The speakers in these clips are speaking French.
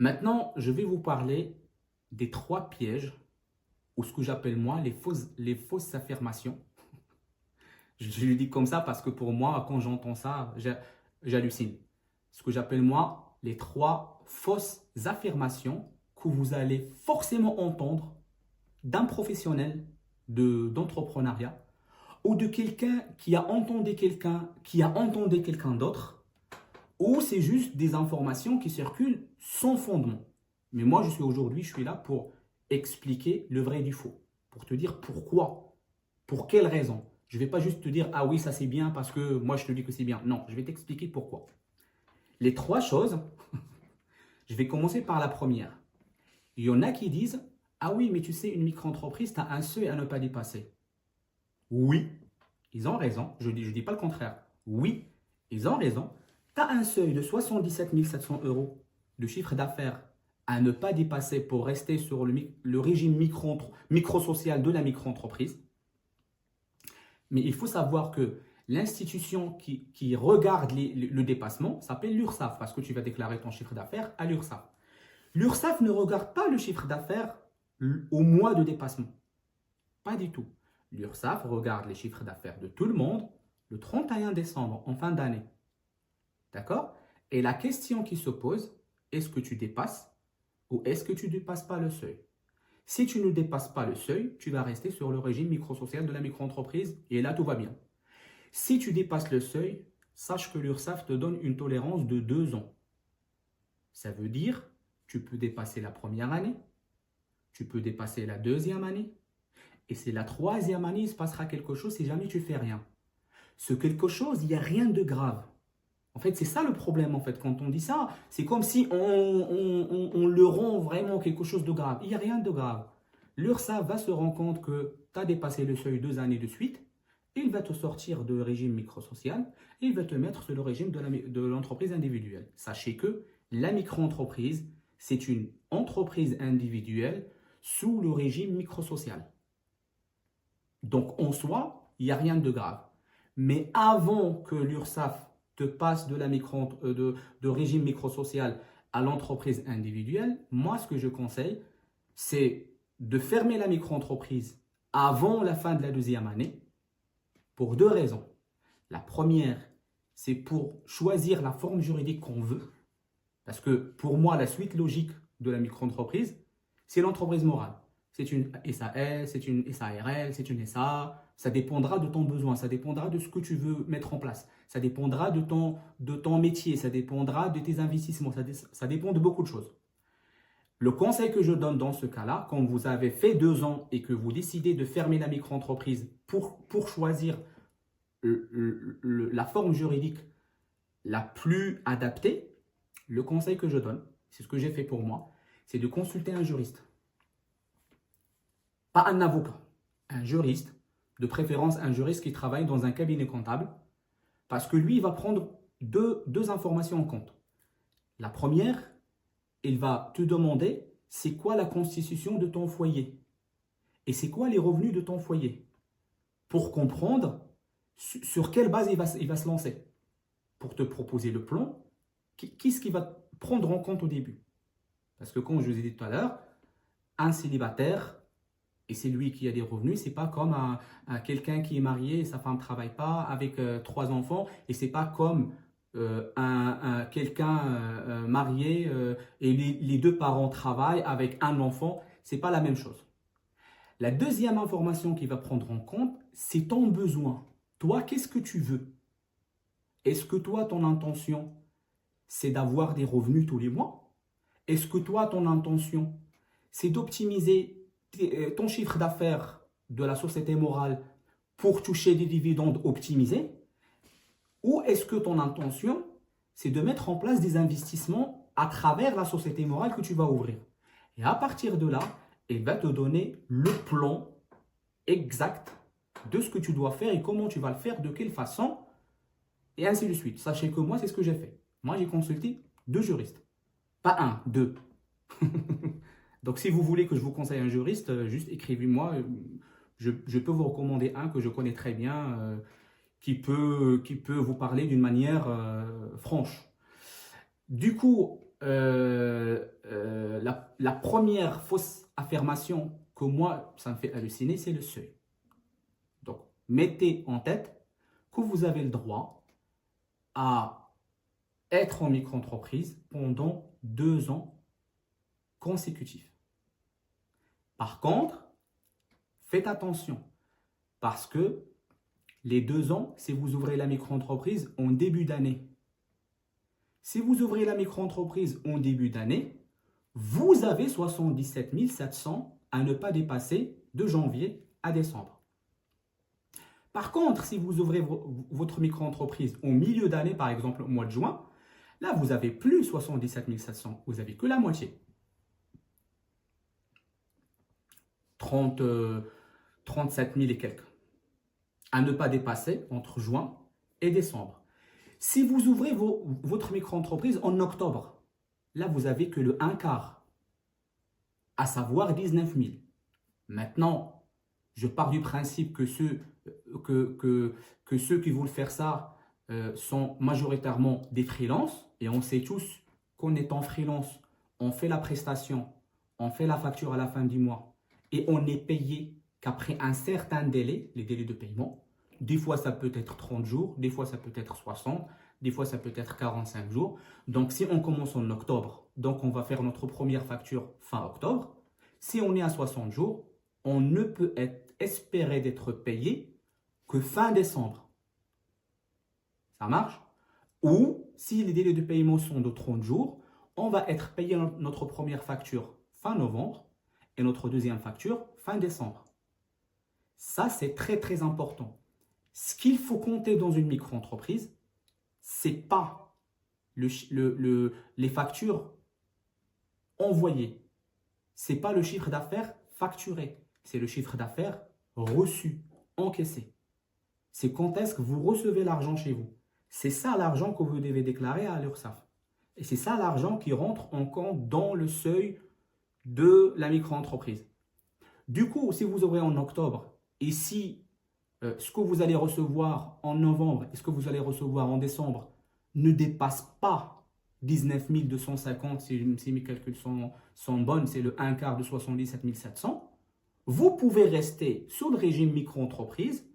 Maintenant, je vais vous parler des trois pièges, ou ce que j'appelle moi les fausses affirmations. Je le dis comme ça parce que pour moi, quand j'entends ça, j'hallucine. Ce que j'appelle moi les trois fausses affirmations que vous allez forcément entendre d'un professionnel d'entrepreneuriat ou de quelqu'un qui a entendu quelqu'un d'autre, ou c'est juste des informations qui circulent sans fondement. Mais moi, je suis là pour expliquer le vrai du faux, pour te dire pourquoi, pour quelle raison. Je ne vais pas juste te dire, ah oui, ça c'est bien parce que moi je te dis que c'est bien. Non, je vais t'expliquer pourquoi. Les trois choses, je vais commencer par la première. Il y en a qui disent, ah oui, mais tu sais, une micro-entreprise, tu as un seuil à ne pas dépasser. Oui, ils ont raison. Je dis pas le contraire. Oui, ils ont raison. Tu as un seuil de 77 700 euros de chiffre d'affaires à ne pas dépasser pour rester sur le régime micro-social de la micro-entreprise. Mais il faut savoir que l'institution qui regarde le dépassement s'appelle l'URSSAF parce que tu vas déclarer ton chiffre d'affaires à l'URSSAF. L'URSSAF ne regarde pas le chiffre d'affaires au mois de dépassement. Pas du tout. L'URSSAF regarde les chiffres d'affaires de tout le monde le 31 décembre, en fin d'année. D'accord? Et la question qui se pose, est-ce que tu dépasses ou est-ce que tu ne dépasses pas le seuil? Si tu ne dépasses pas le seuil, tu vas rester sur le régime microsocial de la micro-entreprise et là, tout va bien. Si tu dépasses le seuil, sache que l'URSSAF te donne une tolérance de 2 ans. Ça veut dire, tu peux dépasser la première année, tu peux dépasser la deuxième année, et c'est la troisième année, il se passera quelque chose si jamais tu fais rien. Ce quelque chose, il n'y a rien de grave. En fait, c'est ça le problème, en fait. Quand on dit ça, c'est comme si on le rend vraiment quelque chose de grave. Il n'y a rien de grave. L'URSSAF va se rendre compte que tu as dépassé le seuil 2 années de suite. Il va te sortir de régime microsocial et il va te mettre sur le régime de l'entreprise individuelle. Sachez que la micro-entreprise, c'est une entreprise individuelle sous le régime microsocial. Donc, en soi, il n'y a rien de grave. Mais avant que l'URSSAF te passe de régime microsocial à l'entreprise individuelle, moi, ce que je conseille, c'est de fermer la micro-entreprise avant la fin de la deuxième année pour deux raisons. La première, c'est pour choisir la forme juridique qu'on veut. Parce que pour moi, la suite logique de la micro-entreprise, c'est l'entreprise morale. C'est une SAS, c'est une SARL, c'est une SA. Ça dépendra de ton besoin, ça dépendra de ce que tu veux mettre en place. Ça dépendra de ton métier, ça dépendra de tes investissements, ça dépend de beaucoup de choses. Le conseil que je donne dans ce cas-là, quand vous avez fait 2 ans et que vous décidez de fermer la micro-entreprise pour choisir la forme juridique la plus adaptée, le conseil que je donne, c'est ce que j'ai fait pour moi, c'est de consulter un juriste. Pas un avocat, un juriste, de préférence un juriste qui travaille dans un cabinet comptable, parce que lui, il va prendre deux informations en compte. La première, il va te demander c'est quoi la constitution de ton foyer et c'est quoi les revenus de ton foyer pour comprendre sur quelle base il va se lancer pour te proposer le plan, qu'est-ce qu'il va prendre en compte au début. Parce que comme je vous ai dit tout à l'heure, un célibataire, et c'est lui qui a des revenus, c'est pas comme quelqu'un qui est marié et sa femme ne travaille pas avec 3 enfants, et c'est pas comme quelqu'un marié et les deux parents travaillent avec un enfant, c'est pas la même chose. La deuxième information qu'il va prendre en compte, c'est ton besoin. Toi, qu'est-ce que tu veux? Est-ce que toi, ton intention, c'est d'avoir des revenus tous les mois? Est-ce que toi, ton intention, c'est d'optimiser ton chiffre d'affaires de la société morale pour toucher des dividendes optimisés? Ou est-ce que ton intention, c'est de mettre en place des investissements à travers la société morale que tu vas ouvrir? Et à partir de là, il va te donner le plan exact de ce que tu dois faire et comment tu vas le faire, de quelle façon, et ainsi de suite. Sachez que moi, c'est ce que j'ai fait. Moi, j'ai consulté 2 juristes. Pas un, 2. Donc, si vous voulez que je vous conseille un juriste, juste écrivez-moi. Je peux vous recommander un que je connais très bien, qui peut vous parler d'une manière franche. Du coup, la première fausse affirmation que moi, ça me fait halluciner, c'est le seuil. Donc, mettez en tête que vous avez le droit à être en micro-entreprise pendant 2 ans consécutifs. Par contre, faites attention parce que les 2 ans, si vous ouvrez la micro-entreprise en début d'année, si vous ouvrez la micro-entreprise en début d'année, vous avez 77 700 à ne pas dépasser de janvier à décembre. Par contre, si vous ouvrez votre micro-entreprise au milieu d'année, par exemple au mois de juin, là, vous n'avez plus 77 700, vous n'avez que la moitié. 37 000 et quelques à ne pas dépasser entre juin et décembre. Si vous ouvrez votre micro-entreprise en octobre, là, vous n'avez que le 1/4, à savoir 19 000. Maintenant, je pars du principe que ceux qui veulent faire ça sont majoritairement des freelances, et on sait tous qu'en étant freelance, on fait la prestation, on fait la facture à la fin du mois, et on est payé qu'après un certain délai, les délais de paiement. Des fois, ça peut être 30 jours, des fois, ça peut être 60, des fois, ça peut être 45 jours. Donc, si on commence en octobre, donc on va faire notre première facture fin octobre. Si on est à 60 jours, on ne peut espérer d'être payé que fin décembre. Ça marche? Ou, si les délais de paiement sont de 30 jours, on va être payé notre première facture fin novembre et notre deuxième facture fin décembre. Ça, c'est très, très important. Ce qu'il faut compter dans une micro-entreprise, ce n'est pas les factures envoyées. Ce n'est pas le chiffre d'affaires facturé. C'est le chiffre d'affaires reçu, encaissé. C'est quand est-ce que vous recevez l'argent chez vous. C'est ça l'argent que vous devez déclarer à l'URSSAF. Et c'est ça l'argent qui rentre en compte dans le seuil de la micro-entreprise. Du coup, si vous ouvrez en octobre, et si ce que vous allez recevoir en novembre et ce que vous allez recevoir en décembre ne dépasse pas 19 250, si mes calculs sont bons, c'est le 1/4 de 77 700, vous pouvez rester sous le régime micro-entreprise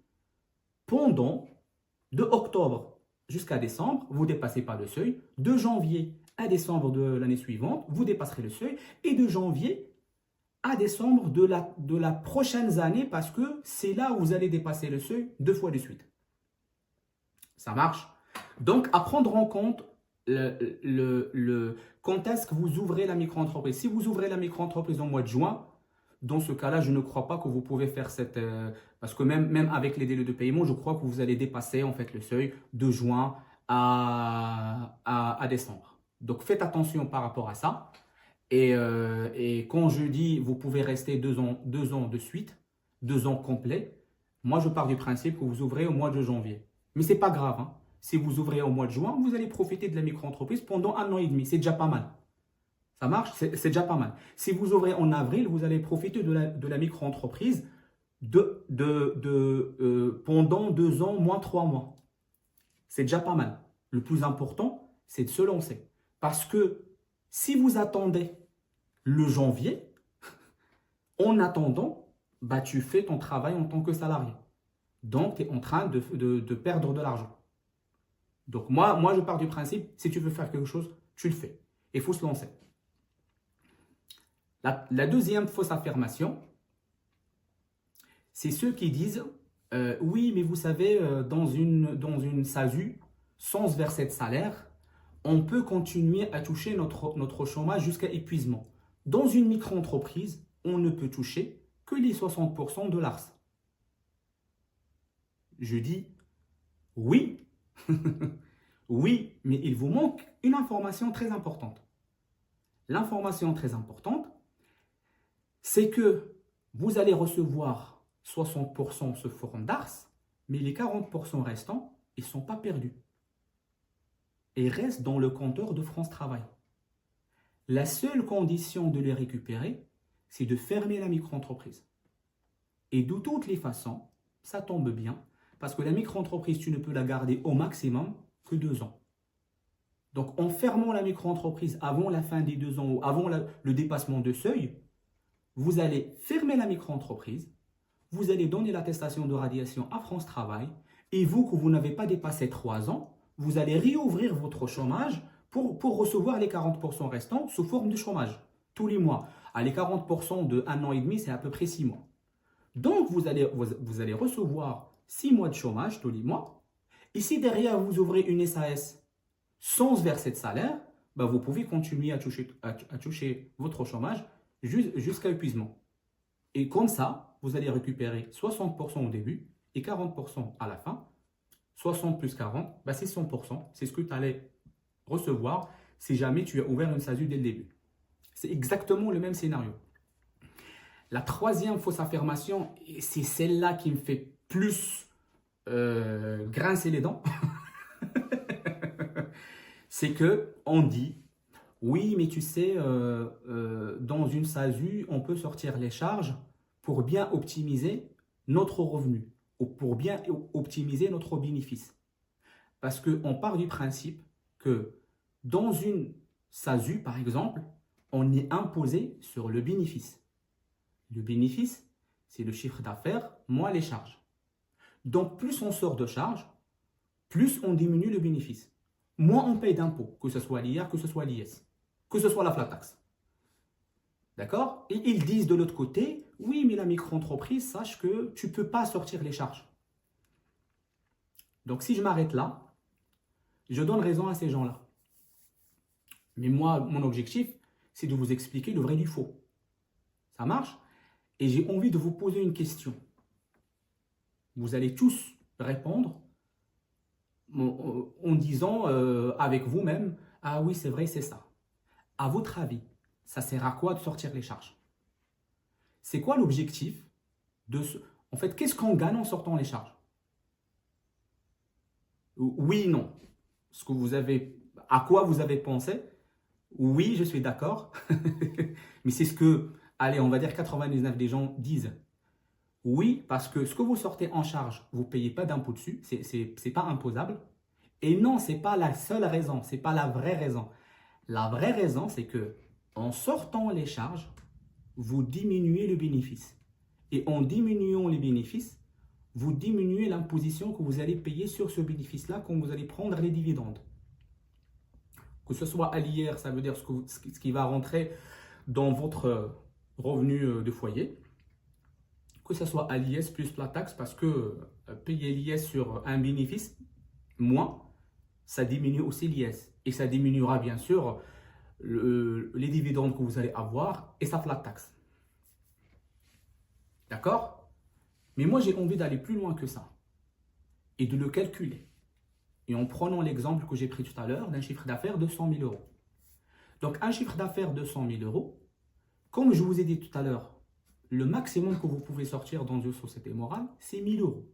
pendant de octobre jusqu'à décembre, vous ne dépassez pas le seuil. De janvier à décembre de l'année suivante, vous dépasserez le seuil. Et de janvier à décembre de la prochaine année, parce que c'est là où vous allez dépasser le seuil 2 fois de suite. Ça marche? Donc, à prendre en compte quand est-ce que vous ouvrez la micro-entreprise. Si vous ouvrez la micro-entreprise au mois de juin, dans ce cas-là, je ne crois pas que vous pouvez faire cette... parce que même avec les délais de paiement, je crois que vous allez dépasser en fait le seuil de juin à décembre. Donc, faites attention par rapport à ça. Et quand je dis vous pouvez rester 2 ans de suite, 2 ans complets, moi je pars du principe que vous ouvrez au mois de janvier. Mais ce n'est pas grave, hein. Si vous ouvrez au mois de juin, vous allez profiter de la micro-entreprise pendant 1 an et demi. C'est déjà pas mal. Ça marche? C'est déjà pas mal. Si vous ouvrez en avril, vous allez profiter de la micro-entreprise pendant 2 ans, moins 3 mois. C'est déjà pas mal. Le plus important, c'est de se lancer. Parce que si vous attendez le janvier, en attendant, bah, tu fais ton travail en tant que salarié. Donc, tu es en train de perdre de l'argent. Donc, moi, je pars du principe, si tu veux faire quelque chose, tu le fais. Il faut se lancer. La deuxième fausse affirmation, c'est ceux qui disent oui, mais vous savez, dans une SASU, sans se verser de salaire, on peut continuer à toucher notre chômage jusqu'à épuisement. Dans une micro-entreprise, on ne peut toucher que les 60% de l'ARS. Je dis oui, oui, mais il vous manque une information très importante. L'information très importante, c'est que vous allez recevoir 60% sous forme d'ARS, mais les 40% restants, ils ne sont pas perdus. Et restent dans le compteur de France Travail. La seule condition de les récupérer, c'est de fermer la micro-entreprise. Et de toutes les façons, ça tombe bien, parce que la micro-entreprise, tu ne peux la garder au maximum que 2 ans. Donc, en fermant la micro-entreprise avant la fin des 2 ans ou avant le dépassement de seuil, vous allez fermer la micro-entreprise, vous allez donner l'attestation de radiation à France Travail et vous, que vous n'avez pas dépassé 3 ans, vous allez réouvrir votre chômage pour recevoir les 40% restants sous forme de chômage tous les mois. Les 40% de 1 an et demi, c'est à peu près 6 mois. Donc, vous allez recevoir 6 mois de chômage tous les mois. Et si derrière, vous ouvrez une SAS sans verser de salaire, vous pouvez continuer à toucher votre chômage jusqu'à épuisement. Et comme ça, vous allez récupérer 60% au début et 40% à la fin. 60 plus 40, c'est 100%. C'est ce que tu allais recevoir si jamais tu as ouvert une SASU dès le début. C'est exactement le même scénario. La troisième fausse affirmation, et c'est celle-là qui me fait plus grincer les dents, c'est qu'on dit, oui, mais tu sais, dans une SASU, on peut sortir les charges pour bien optimiser notre revenu ou pour bien optimiser notre bénéfice. Parce qu'on part du principe que dans une SASU, par exemple, on est imposé sur le bénéfice. Le bénéfice, c'est le chiffre d'affaires moins les charges. Donc, plus on sort de charges, plus on diminue le bénéfice. Moins on paye d'impôts, que ce soit l'IR, que ce soit l'IS, que ce soit la flat tax. D'accord? Et ils disent de l'autre côté, oui, mais la micro-entreprise, sache que tu ne peux pas sortir les charges. Donc, si je m'arrête là, je donne raison à ces gens-là. Mais moi, mon objectif, c'est de vous expliquer le vrai du faux. Ça marche? Et j'ai envie de vous poser une question. Vous allez tous répondre en disant avec vous-même, ah oui, c'est vrai, c'est ça. À votre avis, ça sert à quoi de sortir les charges? C'est quoi l'objectif de ce... En fait, qu'est-ce qu'on gagne en sortant les charges? Oui, non. Ce que vous avez... À quoi vous avez pensé? Oui, je suis d'accord. Mais c'est ce que, allez, on va dire 99 des gens disent. Oui, parce que ce que vous sortez en charge, vous ne payez pas d'impôt dessus, c'est pas imposable. Et non, ce n'est pas la seule raison, ce n'est pas la vraie raison. La vraie raison, c'est que en sortant les charges, vous diminuez le bénéfice. Et en diminuant les bénéfices, vous diminuez l'imposition que vous allez payer sur ce bénéfice-là quand vous allez prendre les dividendes. Que ce soit à l'IR, ça veut dire ce qui va rentrer dans votre revenu de foyer. Que ce soit à l'IS plus la taxe, parce que payer l'IS sur un bénéfice, moins, ça diminue aussi l'IS. Et ça diminuera bien sûr les dividendes que vous allez avoir et sa flat tax. D'accord? Mais moi, j'ai envie d'aller plus loin que ça et de le calculer. Et en prenant l'exemple que j'ai pris tout à l'heure d'un chiffre d'affaires de 100 000 euros. Donc, un chiffre d'affaires de 100 000 euros, comme je vous ai dit tout à l'heure, le maximum que vous pouvez sortir dans une société morale, c'est 1 000 euros.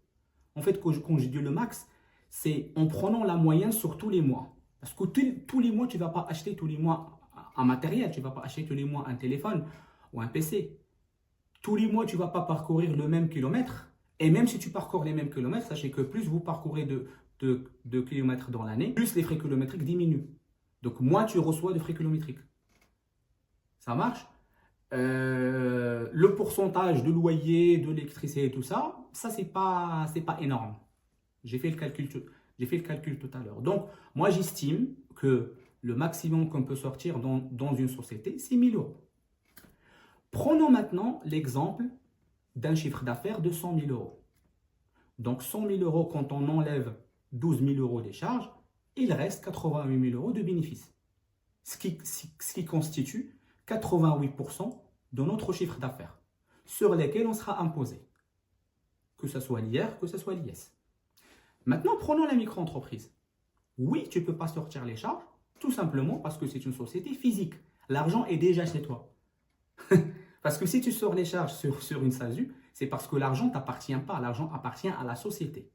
En fait, quand je dis le max, c'est en prenant la moyenne sur tous les mois. Parce que tous les mois, tu ne vas pas acheter tous les mois un matériel, tu ne vas pas acheter tous les mois un téléphone ou un PC. Tous les mois, tu ne vas pas parcourir le même kilomètre. Et même si tu parcours les mêmes kilomètres, sachez que plus vous parcourez de kilomètres dans l'année, plus les frais kilométriques diminuent. Donc, moins tu reçois de frais kilométriques. Ça marche? Le pourcentage de loyer, de l'électricité et tout ça, c'est pas énorme. J'ai fait le calcul tout à l'heure. Donc, moi, j'estime que le maximum qu'on peut sortir dans une société, c'est 1 000 euros. Prenons maintenant l'exemple d'un chiffre d'affaires de 100 000 euros. Donc, 100 000 euros, quand on enlève 12 000 euros des charges, il reste 88 000 euros de bénéfices. Ce qui constitue 88% de notre chiffre d'affaires, sur lesquels on sera imposé. Que ce soit l'IR, que ce soit l'IS. Maintenant, prenons la micro-entreprise. Oui, tu ne peux pas sortir les charges, tout simplement parce que c'est une société physique. L'argent est déjà chez toi. Parce que si tu sors les charges sur une SASU, c'est parce que l'argent ne t'appartient pas, l'argent appartient à la société.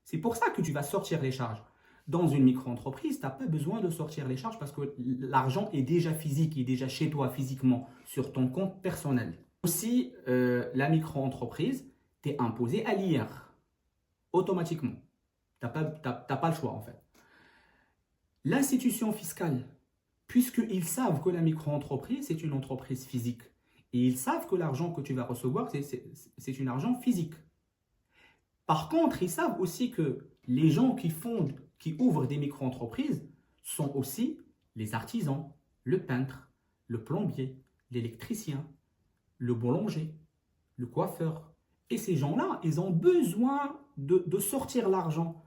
C'est pour ça que tu vas sortir les charges. Dans une micro-entreprise, tu n'as pas besoin de sortir les charges parce que l'argent est déjà physique, il est déjà chez toi physiquement sur ton compte personnel. Aussi, la micro-entreprise, tu es imposé à l'IR automatiquement. Tu n'as pas le choix en fait. L'institution fiscale, puisqu'ils savent que la micro-entreprise, c'est une entreprise physique, et ils savent que l'argent que tu vas recevoir, c'est un argent physique. Par contre, ils savent aussi que les gens qui ouvrent des micro-entreprises sont aussi les artisans, le peintre, le plombier, l'électricien, le boulanger, le coiffeur. Et ces gens-là, ils ont besoin de sortir l'argent.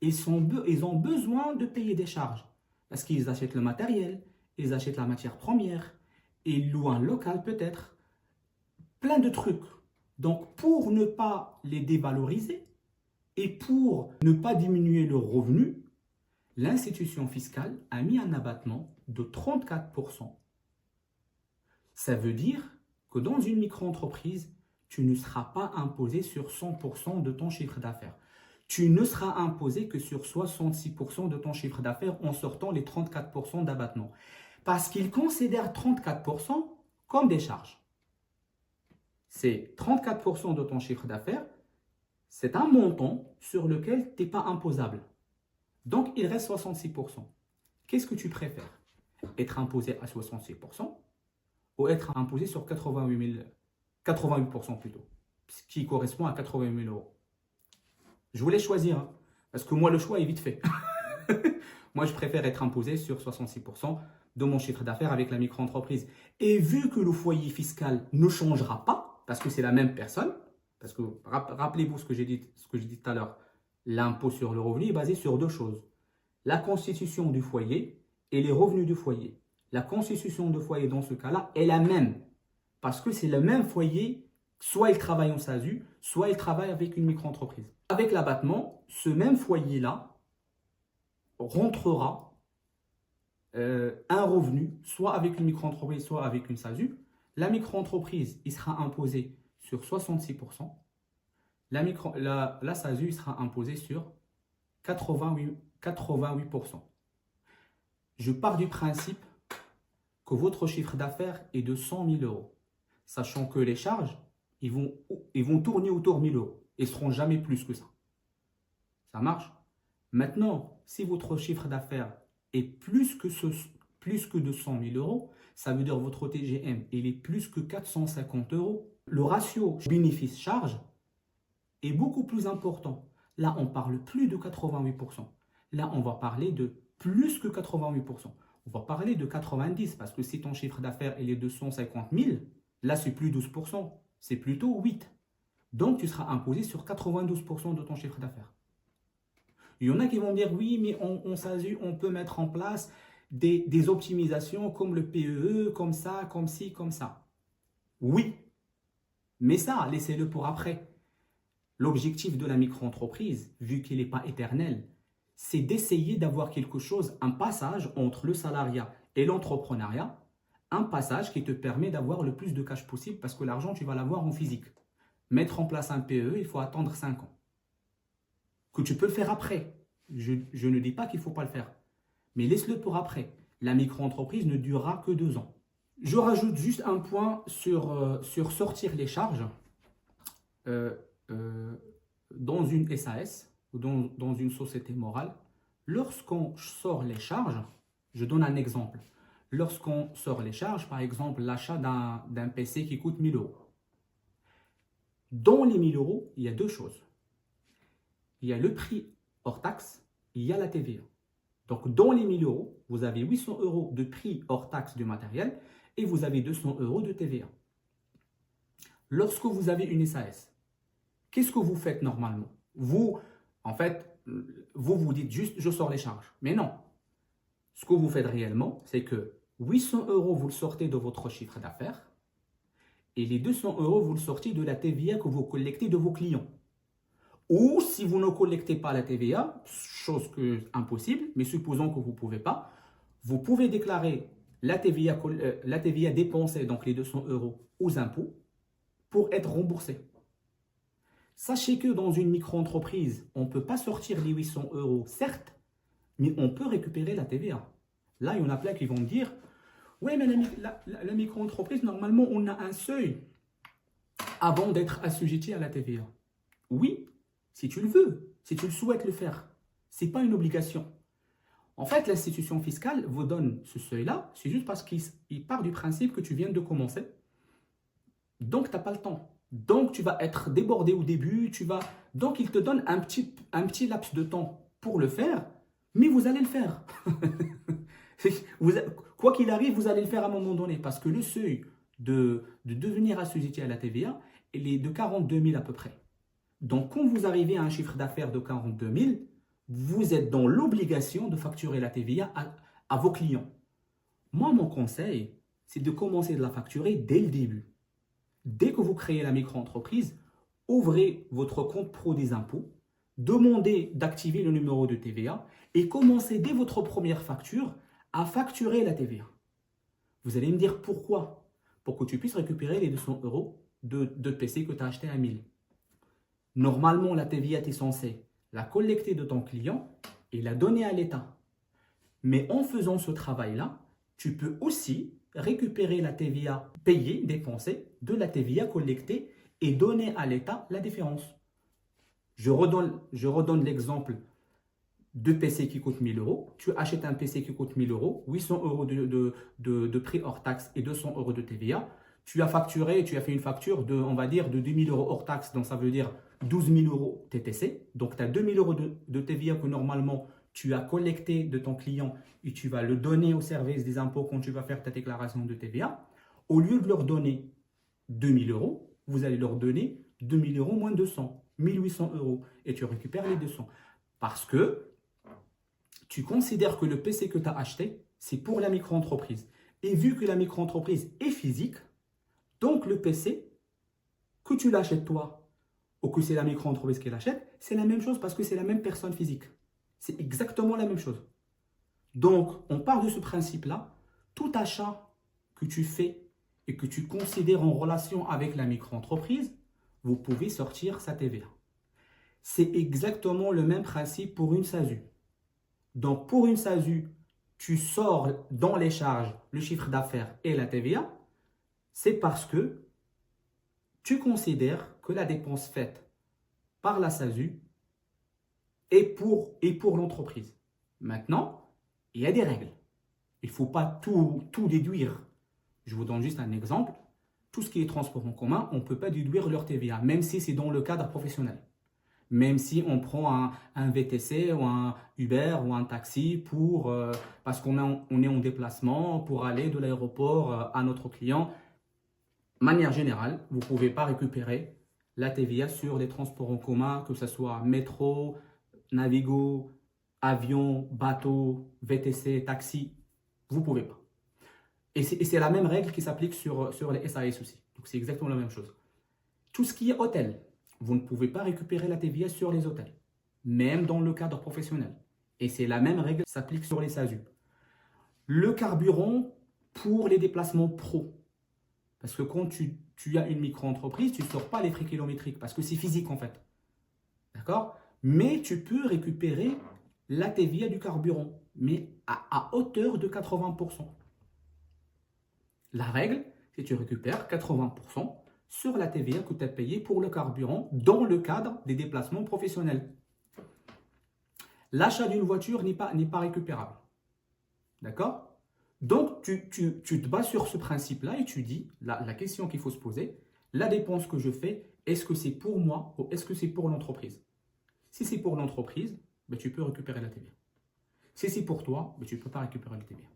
Ils ont besoin de payer des charges. Parce qu'ils achètent le matériel, ils achètent la matière première, ils louent un local peut-être. Plein de trucs. Donc, pour ne pas les dévaloriser et pour ne pas diminuer leurs revenus, l'institution fiscale a mis un abattement de 34%. Ça veut dire que dans une micro-entreprise, tu ne seras pas imposé sur 100% de ton chiffre d'affaires. Tu ne seras imposé que sur 66% de ton chiffre d'affaires en sortant les 34% d'abattement. Parce qu'ils considèrent 34% comme des charges. C'est 34% de ton chiffre d'affaires, c'est un montant sur lequel tu n'es pas imposable. Donc, il reste 66%. Qu'est-ce que tu préfères? Être imposé à 66% ou être imposé sur 88% plutôt, ce qui correspond à 80 000 euros. Je voulais choisir, hein, parce que moi, le choix est vite fait. Moi, je préfère être imposé sur 66% de mon chiffre d'affaires avec la micro-entreprise. Et vu que le foyer fiscal ne changera pas, parce que c'est la même personne, parce que rappelez-vous ce que j'ai dit tout à l'heure, l'impôt sur le revenu est basé sur deux choses. La constitution du foyer et les revenus du foyer. La constitution du foyer dans ce cas-là est la même, parce que c'est le même foyer, soit il travaille en SASU, soit il travaille avec une micro-entreprise. Avec l'abattement, ce même foyer-là rentrera un revenu, soit avec une micro-entreprise, soit avec une SASU. La micro-entreprise, il sera imposé sur 66%. La SASU sera imposée sur 88%. Je pars du principe que votre chiffre d'affaires est de 100 000 euros, sachant que les charges, ils vont tourner autour de 1 000 euros et ne seront jamais plus que ça. Ça marche? Maintenant, si votre chiffre d'affaires est plus que de 100 000 euros, ça veut dire que votre TGM il est plus que 450 euros. Le ratio bénéfice-charge est beaucoup plus important. Là, on parle plus de 88%. Là, on va parler de plus que 88%. On va parler de 90% parce que si ton chiffre d'affaires est de 150 000, là, c'est plus 12%. C'est plutôt 8%. Donc, tu seras imposé sur 92% de ton chiffre d'affaires. Il y en a qui vont dire, oui, mais on SASU, on peut mettre en place des optimisations comme le PEE, comme ça, comme ci, comme ça. Oui, mais ça, laissez-le pour après. L'objectif de la micro-entreprise, vu qu'il n'est pas éternel, c'est d'essayer d'avoir quelque chose, un passage entre le salariat et l'entrepreneuriat, un passage qui te permet d'avoir le plus de cash possible parce que l'argent, tu vas l'avoir en physique. Mettre en place un PEE, il faut attendre 5 ans. Que tu peux le faire après. Je ne dis pas qu'il ne faut pas le faire. Mais laisse-le pour après. La micro-entreprise ne durera que 2 ans. Je rajoute juste un point sur sortir les charges. Dans une SAS ou dans une société morale, lorsqu'on sort les charges, je donne un exemple. Lorsqu'on sort les charges, par exemple, l'achat d'un PC qui coûte 1 000 euros. Dans les 1 000 euros, il y a deux choses. Il y a le prix hors taxe, il y a la TVA. Donc, dans les 1 000 euros, vous avez 800 euros de prix hors taxe du matériel et vous avez 200 euros de TVA. Lorsque vous avez une SAS, qu'est-ce que vous faites normalement? Vous, en fait, vous dites juste, je sors les charges. Mais non. Ce que vous faites réellement, c'est que 800 euros, vous le sortez de votre chiffre d'affaires et les 200 euros, vous le sortez de la TVA que vous collectez de vos clients. Ou si vous ne collectez pas la TVA, chose impossible, mais supposons que vous ne pouvez pas, vous pouvez déclarer la TVA dépensée, donc les 200 euros, aux impôts pour être remboursé. Sachez que dans une micro-entreprise, on ne peut pas sortir les 800 euros, certes, mais on peut récupérer la TVA. Là, il y en a plein qui vont me dire, oui, mais la micro-entreprise, normalement, on a un seuil avant d'être assujetti à la TVA. Oui, si tu le veux, si tu le souhaites le faire. Ce n'est pas une obligation. En fait, l'institution fiscale vous donne ce seuil-là, c'est juste parce qu'il part du principe que tu viens de commencer. Donc, tu n'as pas le temps. Donc, tu vas être débordé au début. Donc, il te donne un petit laps de temps pour le faire, mais vous allez le faire. Quoi qu'il arrive, vous allez le faire à un moment donné, parce que le seuil de devenir assujetti à la TVA, il est de 42 000 à peu près. Donc, quand vous arrivez à un chiffre d'affaires de 42 000, vous êtes dans l'obligation de facturer la TVA à vos clients. Moi, mon conseil, c'est de commencer de la facturer dès le début. Dès que vous créez la micro-entreprise, ouvrez votre compte pro des impôts, demandez d'activer le numéro de TVA et commencez dès votre première facture à facturer la TVA. Vous allez me dire pourquoi? Pour que tu puisses récupérer les 200 euros de PC que tu as acheté à 1000. Normalement, la TVA, tu es censé la collecter de ton client et la donner à l'État. Mais en faisant ce travail-là, tu peux aussi récupérer la TVA payée, dépensée, de la TVA collectée et donner à l'État la différence. Je redonne l'exemple de PC qui coûte 1000 euros. Tu achètes un PC qui coûte 1000 euros, 800 euros de prix hors taxe et 200 euros de TVA. Tu as fait une facture on va dire, de 2000 euros hors taxe, donc ça veut dire 12 000 euros TTC. Donc tu as 2000 euros de TVA que normalement tu as collecté de ton client et tu vas le donner au service des impôts quand tu vas faire ta déclaration de TVA. Au lieu de leur donner 2000 euros, vous allez leur donner 2000 euros moins 200, 1800 euros et tu récupères les 200. Parce que tu considères que le PC que tu as acheté, c'est pour la micro-entreprise. Et vu que la micro-entreprise est physique, donc le PC, que tu l'achètes toi ou que c'est la micro-entreprise qui l'achète, c'est la même chose parce que c'est la même personne physique. C'est exactement la même chose. Donc, on part de ce principe-là. Tout achat que tu fais et que tu considères en relation avec la micro-entreprise, vous pouvez sortir sa TVA. C'est exactement le même principe pour une SASU. Donc, pour une SASU, tu sors dans les charges le chiffre d'affaires et la TVA, c'est parce que tu considères que la dépense faite par la SASU est pour l'entreprise. Maintenant, il y a des règles. Il ne faut pas tout déduire. Je vous donne juste un exemple. Tout ce qui est transport en commun, on ne peut pas déduire leur TVA, même si c'est dans le cadre professionnel. Même si on prend un VTC ou un Uber ou un taxi parce qu'on est en déplacement pour aller de l'aéroport à notre client. De manière générale, vous ne pouvez pas récupérer la TVA sur les transports en commun, que ce soit métro, Navigo, avion, bateau, VTC, taxi. Vous ne pouvez pas. Et c'est la même règle qui s'applique sur les SAS aussi. Donc c'est exactement la même chose. Tout ce qui est hôtel, vous ne pouvez pas récupérer la TVA sur les hôtels, même dans le cadre professionnel. Et c'est la même règle qui s'applique sur les SASU. Le carburant pour les déplacements pro. Parce que quand tu as une micro-entreprise, tu ne sors pas les frais kilométriques parce que c'est physique en fait. D'accord? Mais tu peux récupérer la TVA du carburant, mais à hauteur de 80%. La règle, c'est que tu récupères 80% sur la TVA que tu as payée pour le carburant dans le cadre des déplacements professionnels. L'achat d'une voiture n'est pas récupérable. D'accord? Donc, tu te bases sur ce principe-là et tu dis, la question qu'il faut se poser, la dépense que je fais, est-ce que c'est pour moi ou est-ce que c'est pour l'entreprise? Si c'est pour l'entreprise, ben, tu peux récupérer la TVA. Si c'est pour toi, ben, tu ne peux pas récupérer la TVA.